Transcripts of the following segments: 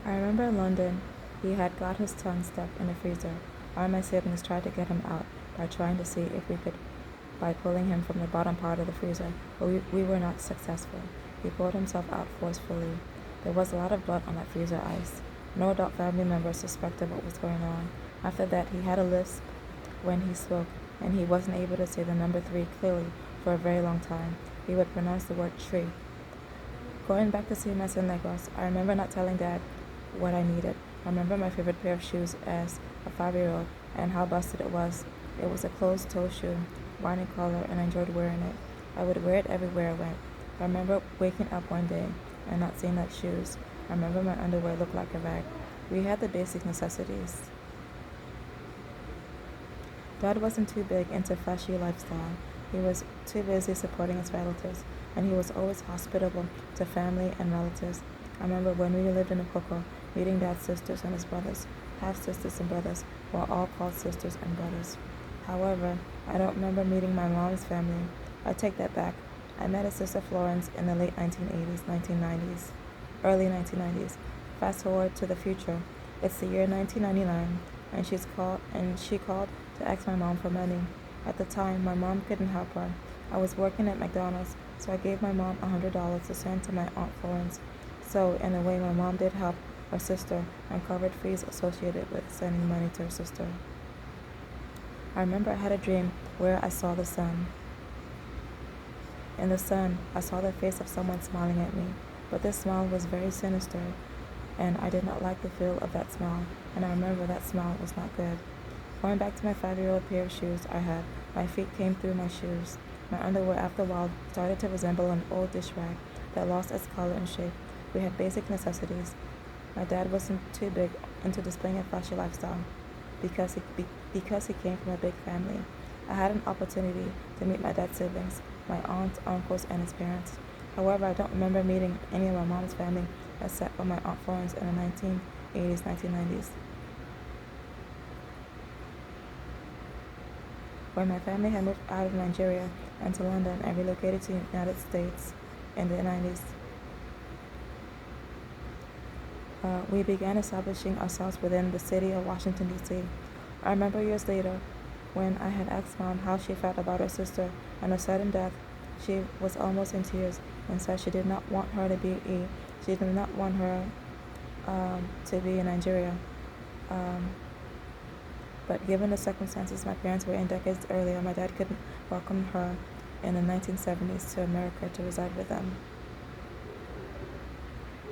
I remember in London, he had got his tongue stuck in the freezer. I and my siblings tried to get him out by trying to see if we could by pulling him from the bottom part of the freezer, but we were not successful. He pulled himself out forcefully. There was a lot of blood on that freezer ice. No adult family members suspected what was going on. After that, he had a lisp when he spoke, and he wasn't able to say the number 3 clearly for a very long time. He would pronounce the word tree. Going back to see my son Legos, I remember not telling Dad what I needed. I remember my favorite pair of shoes as a 5-year-old and how busted it was. It was a closed-toe shoe, wine in color, and I enjoyed wearing it. I would wear it everywhere I went. I remember waking up one day and not seeing that shoes. I remember my underwear looked like a rag. We had the basic necessities. Dad wasn't too big into flashy lifestyle. He was too busy supporting his relatives, and he was always hospitable to family and relatives. I remember when we lived in Okoko, meeting Dad's sisters and his brothers. Half-sisters and brothers were all called sisters and brothers. However, I don't remember meeting my mom's family. I take that back. I met his sister Florence in the late 1980s, 1990s, early 1990s. Fast forward to the future. It's the year 1999, and she called to ask my mom for money. At the time, my mom couldn't help her. I was working at McDonald's, so I gave my mom $100 to send to my Aunt Florence. So, in a way, my mom did help her sister and covered fees associated with sending money to her sister. I remember I had a dream where I saw the sun. In the sun, I saw the face of someone smiling at me, but this smile was very sinister, and I did not like the feel of that smile, and I remember that smile was not good. Going back to my 5-year-old pair of shoes I had, my feet came through my shoes. My underwear after a while started to resemble an old dish rag that lost its color and shape. We had basic necessities. My dad wasn't too big into displaying a flashy lifestyle because he came from a big family. I had an opportunity to meet my dad's siblings, my aunts, uncles, and his parents. However, I don't remember meeting any of my mom's family except for my Aunt Florence in the 1980s, 1990s. When my family had moved out of Nigeria and to London and relocated to the United States in the 90s, we began establishing ourselves within the city of Washington, D.C. I remember years later when I had asked Mom how she felt about her sister and her sudden death. She was almost in tears and said she did not want her to be in Nigeria. But given the circumstances my parents were in decades earlier, my dad couldn't welcome her in the 1970s to America to reside with them.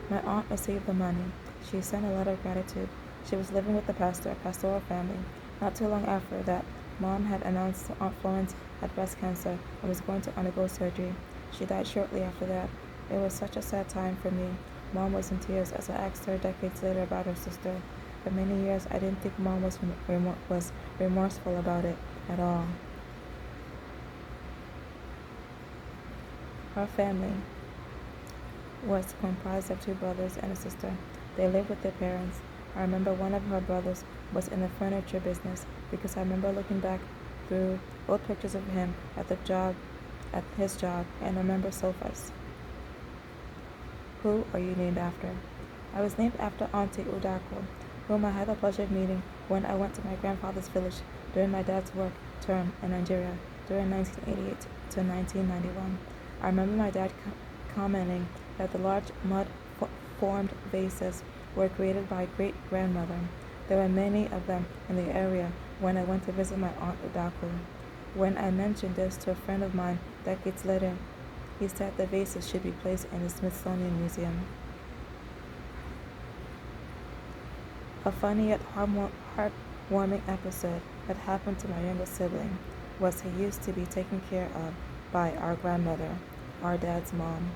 My aunt received the money. She sent a letter of gratitude. She was living with the pastoral family. Not too long after that, Mom had announced Aunt Florence had breast cancer and was going to undergo surgery. She died shortly after that. It was such a sad time for me. Mom was in tears as I asked her decades later about her sister. For many years, I didn't think Mom was remorseful about it at all. Her family was comprised of 2 brothers and a sister. They lived with their parents. I remember one of her brothers was in the furniture business because I remember looking back through old pictures of him at his job, and I remember sofas. Who are you named after? I was named after Auntie Udako, whom I had the pleasure of meeting when I went to my grandfather's village during my dad's work term in Nigeria during 1988 to 1991. I remember my dad commenting that the large mud-formed vases were created by great-grandmother. There were many of them in the area when I went to visit my Aunt Udako. When I mentioned this to a friend of mine decades later, he said the vases should be placed in the Smithsonian Museum. A funny yet heartwarming episode that happened to my younger sibling was he used to be taken care of by our grandmother, our dad's mom.